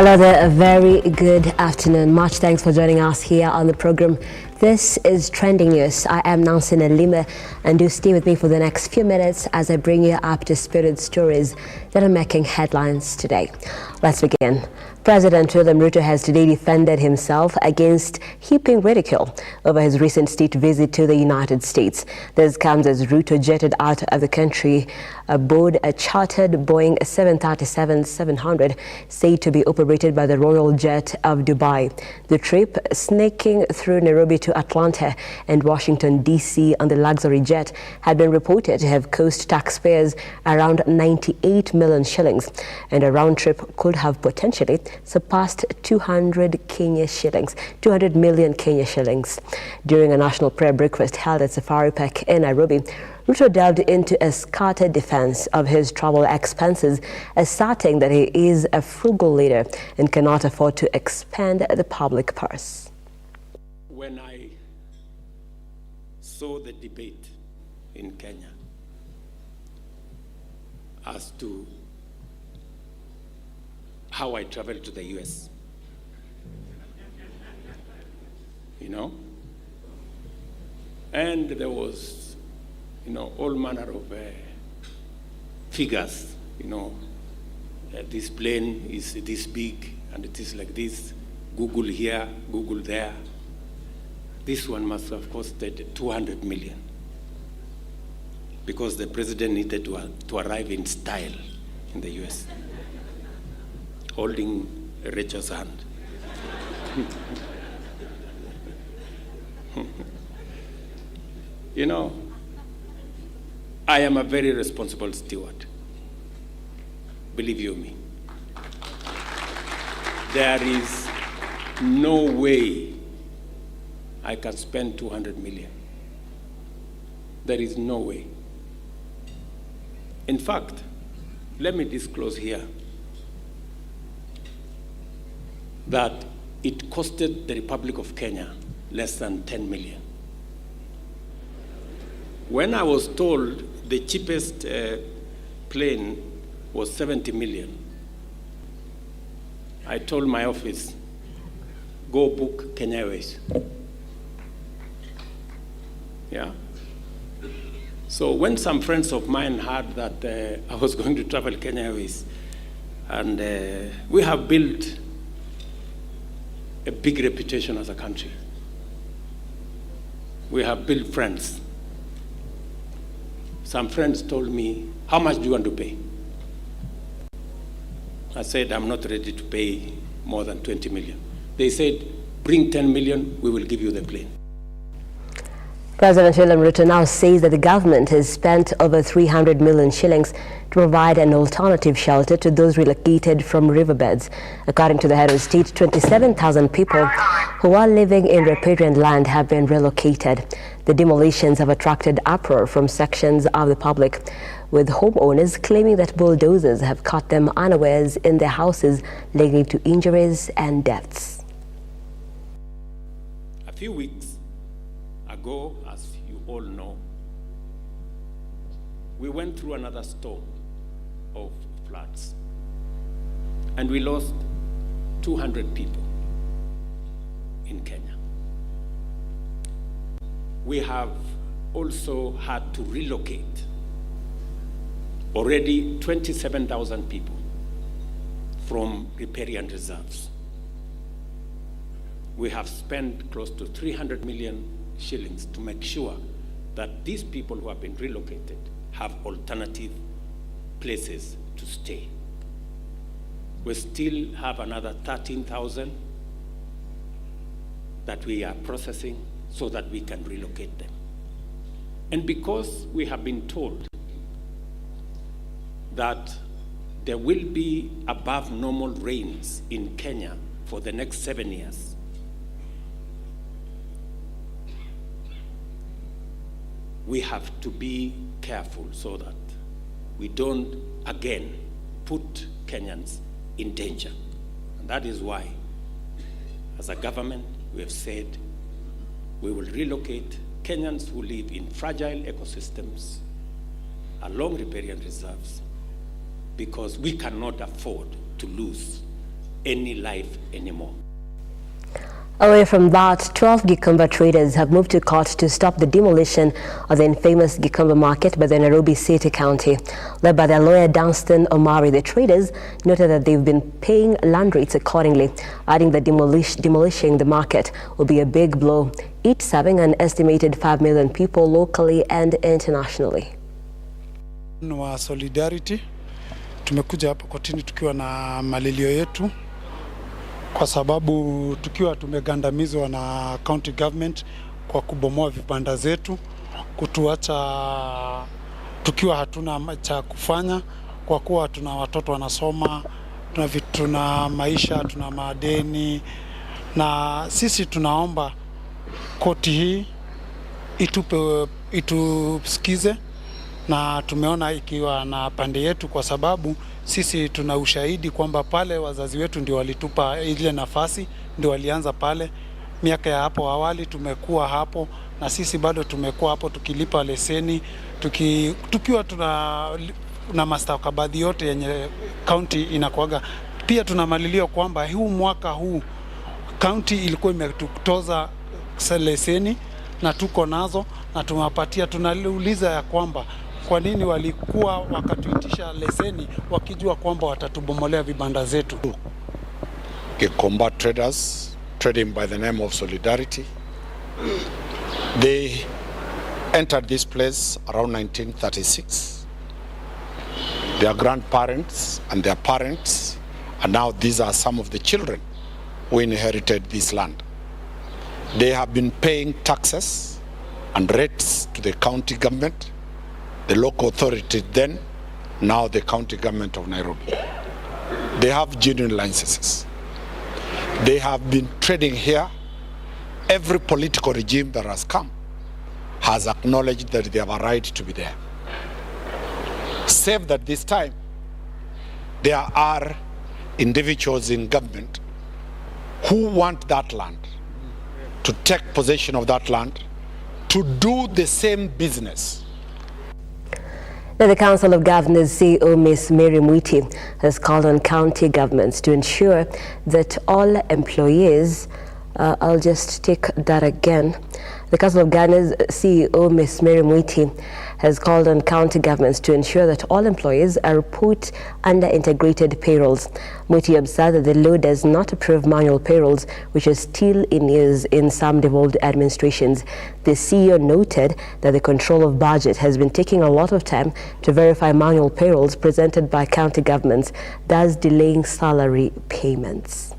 Hello there, a very good afternoon. Much thanks for joining us here on the program. This is Trending News. I am Nancy Nalima, and do stay with me for the next few minutes as I bring you up to speed stories that are making headlines today. Let's begin. President William Ruto has today defended himself against heaping ridicule over his recent state visit to the United States. This comes as Ruto jetted out of the country aboard a chartered Boeing 737-700 said to be operated by the Royal Jet of Dubai. The trip, snaking through Nairobi to Atlanta and Washington, D.C. on the luxury jet, had been reported to have cost taxpayers around 98 million shillings, and a round trip could have potentially surpassed 200 million Kenya shillings. During a national prayer breakfast held at Safari Park in Nairobi, Ruto delved into a scattered defense of his travel expenses, asserting that he is a frugal leader and cannot afford to expand the public purse. When I saw the debate in Kenya as to how I traveled to the US, and there was, all manner of figures, this plane is this big and it is like this, Google here, Google there. This one must have costed 200 million because the president needed to arrive in style in the US, holding Rachel's hand. I am a very responsible steward. Believe you me. There is no way I can spend 200 million. There is no way. In fact, let me disclose here that it costed the Republic of Kenya less than 10 million. When I was told the cheapest plane was 70 million, I told my office, go book Kenya Airways. Yeah. So when some friends of mine heard that I was going to travel Kenya Airways, and we have built a big reputation as a country. We have built friends. Some friends told me, how much do you want to pay? I said, I'm not ready to pay more than 20 million. They said, bring 10 million, we will give you the plane. President William Ruto now says that the government has spent over 300 million shillings to provide an alternative shelter to those relocated from riverbeds. According to the head of state, 27,000 people who are living in riparian land have been relocated. The demolitions have attracted uproar from sections of the public, with homeowners claiming that bulldozers have caught them unawares in their houses, leading to injuries and deaths. A few weeks ago, as you all know, we went through another storm of floods, and we lost 200 people in Kenya. We have also had to relocate already 27,000 people from riparian reserves. We have spent close to 300 million shillings to make sure that these people who have been relocated have alternative places to stay. We still have another 13,000 that we are processing so that we can relocate them. And because we have been told that there will be above normal rains in Kenya for the next 7 years, we have to be careful so that we don't again put Kenyans in danger. And that is why, as a government, we have said we will relocate Kenyans who live in fragile ecosystems along riparian reserves, because we cannot afford to lose any life anymore. Away from that, 12 Gikamba traders have moved to court to stop the demolition of the infamous Gikamba market by the Nairobi City County. Led by their lawyer Dunstan Omari, the traders noted that they've been paying land rates accordingly, adding that demolishing the market will be a big blow, each serving an estimated 5 million people locally and internationally. Wa solidarity, tumekuja hapa kotini tukiwa na malilio yetu kwa sababu tukiwa tumegandamizwa na county government kwa kubomoa vibanda zetu, kutuacha tukiwa hatuna cha kufanya kwa kuwa tuna watoto wanasoma, tuna maisha, tuna madeni, na sisi tunaomba koti hii itusikize, na tumeona ikiwa na pande yetu kwa sababu sisi tuna ushahidi kwamba pale wazazi wetu ndio walitupa ile nafasi, ndio walianza pale miaka ya hapo awali. Tumekuwa hapo na sisi bado tumekuwa hapo tukilipa leseni, tukiwa na mastakabadhi yote yenye county inakuaga. Pia tunamalilio kwamba huu mwaka huu county ilikuwa imetutoza leseni na tuko nazo na tumewapatia. Tunauliza ya kwamba kwa nini walikuwa wakatuitisha leseni wakijua kwamba watatubomolea vibanda zetu. Gikamba traders trading by the name of Solidarity. They entered this place around 1936. Their grandparents and their parents, and now these are some of the children who inherited this land. They have been paying taxes and rates to the county government, the local authority then, now the county government of Nairobi. They have genuine licenses. They have been trading here. Every political regime that has come has acknowledged that they have a right to be there. Save that this time, there are individuals in government who want that land, to take possession of that land, to do the same business. Now, the Council of Governors CEO Ms. Mary Mwiti has called on county governments to ensure that all employees, I'll just take that again. The Council of Governors CEO Ms. Mary Mwiti has called on county governments to ensure that all employees are put under integrated payrolls. Mwiti observed that the law does not approve manual payrolls, which is still in use in some devolved administrations. The CEO noted that the control of budget has been taking a lot of time to verify manual payrolls presented by county governments, thus delaying salary payments.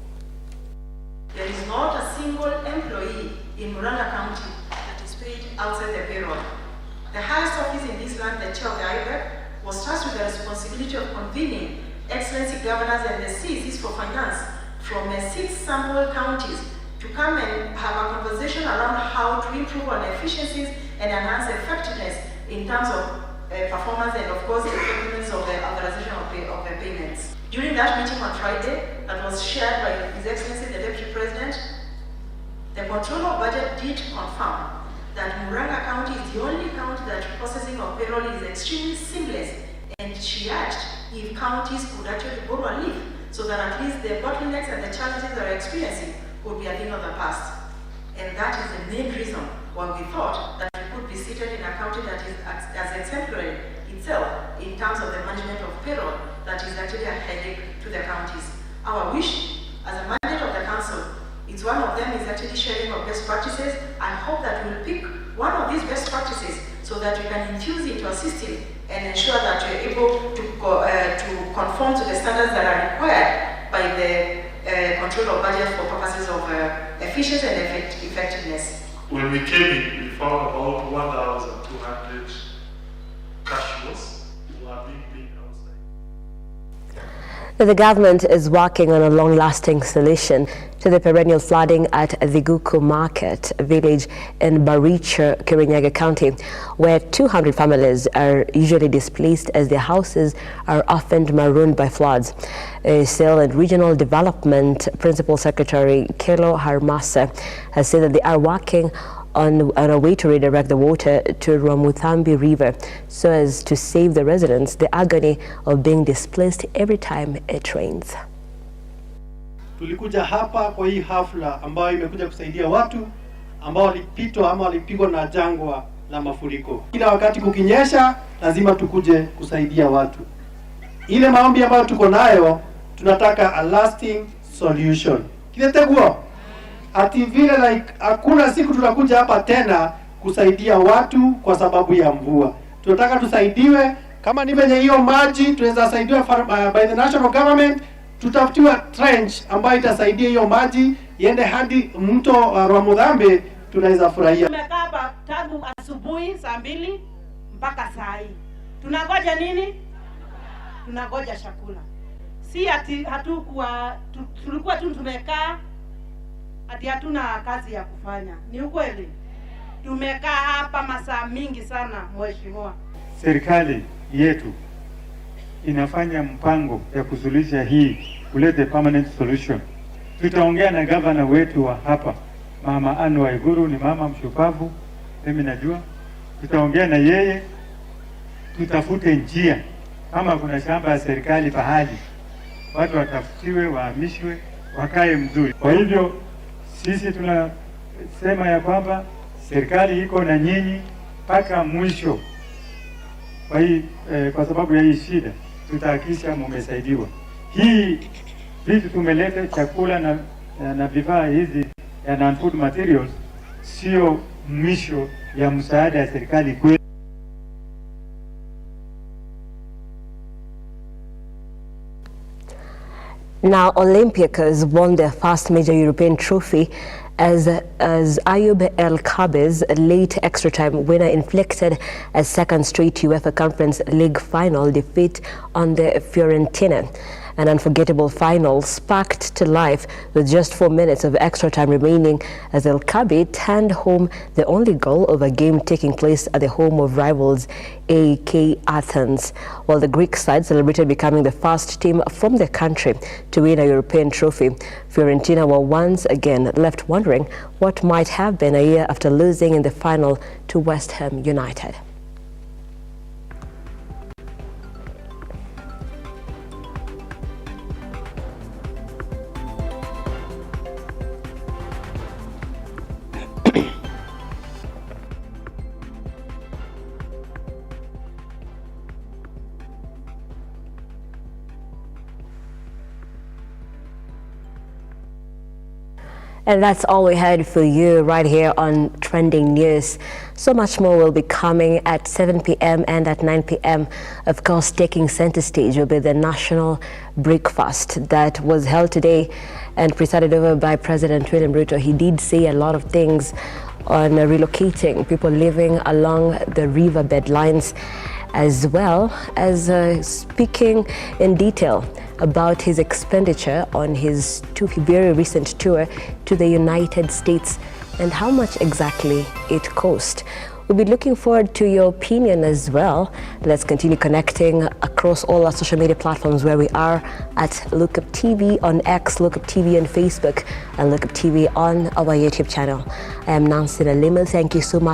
There is not a single employee in Murang'a County that is paid outside the payroll. The highest office in this land, the chair of the IBEC, was tasked with the responsibility of convening excellency governors and the CECs for finance from 6 sample counties to come and have a conversation around how to improve on efficiencies and enhance effectiveness in terms of performance and, of course, the effectiveness of the authorization of the payments. During that meeting on Friday, that was shared by His Excellency the Deputy President, the Controller of Budget did confirm that Murang'a County is the only county that processing of payroll is extremely seamless, and she urged if counties could actually borrow a leaf so that at least the bottlenecks and the challenges they're experiencing would be a thing of the past. And that is the main reason why we thought that we could be seated in a county that is as exemplary itself in terms of the management of payroll that is actually a headache to the counties. Our wish as a mandate of the council, it's one of them is actually sharing of best practices. I hope that we'll pick one of these best practices so that we can infuse into a system and ensure that we're able to conform to the standards that are required by the control of budget for purposes of efficiency and effectiveness. When we came in, we found about 1,200 casuals who are being paid outside. The government is working on a long-lasting solution to the perennial flooding at the Guku Market village in Baricha, Kirinyaga County, where 200 families are usually displaced as their houses are often marooned by floods. Sale and Regional Development Principal Secretary Kelo Harmasa has said that they are working on a way to redirect the water to Ramuthambi River so as to save the residents the agony of being displaced every time it rains. tulikuja hapa kwa hii hafla ambayo imekuja kusaidia watu ambao walipitwa ama walipigwa na jangwa la mafuriko. Kila wakati kukinyesha, lazima tukuje kusaidia watu. Ile maombi ambayo tuko nayo, tunataka a lasting solution. Kiletegwa ati vile like hakuna siku tutakuja hapa tena kusaidia watu kwa sababu ya mvua. Tunataka tusaidiwe, kama ni venye hiyo maji tunaweza saidiwa by the national government, tutafutiwa trench ambayo itasaidia hiyo maji iende hadi mto Rwamudhambe, tunaweza furahia. Tumekaa hapa tangu asubuhi saa 2 mpaka saa hii. Tunangoja nini? Tunangoja chakula. Si ati tulikuwa tu tumekaa ati hatuna kazi ya kufanya. Ni ukweli. Tumekaa hapa masaa mingi sana, mheshimiwa. Serikali yetu inafanya mpango ya kusuluhisha hii, kuleta permanent solution. Tutaongea na gavana wetu wa hapa, Mama Anne Waiguru, ni mama mshupavu, mimi najua. Tutaongea na yeye, tutafute njia. Kama kuna shamba ya serikali pahali, watu watafutiwe, wahamishwe, wakae mzuri. Kwa hivyo sisi tunasema ya kwamba serikali iko na nyinyi mpaka mwisho. Kwa sababu ya hii shida, tutahakikisha mmesaidiwa. Hii vitu tumeleta, chakula na vifaa hizi ya non-food materials, sio mwisho ya msaada ya serikali kwetu. Now, Olympiacos won their first major European trophy as Ayoub El Kabi's late extra-time winner inflicted a second straight UEFA Conference League final defeat on the Fiorentina. An unforgettable final sparked to life with just 4 minutes of extra time remaining as El Kabi turned home the only goal of a game taking place at the home of rivals AEK Athens, while the Greek side celebrated becoming the first team from the country to win a European trophy. Fiorentina were once again left wondering what might have been a year after losing in the final to West Ham United. And that's all we had for you right here on Trending News. So much more will be coming at 7 p.m. and at 9 p.m. Of course, taking center stage will be the national breakfast that was held today and presided over by President William Ruto. He did say a lot of things on relocating people living along the riverbed lines, as well as speaking in detail about his expenditure on his very recent tour to the United States and how much exactly it cost. We'll be looking forward to your opinion as well. Let's continue connecting across all our social media platforms where we are at Lookuptv on X, Lookuptv on Facebook, and Lookuptv on our YouTube channel. I am Nancy Nalima. Thank you so much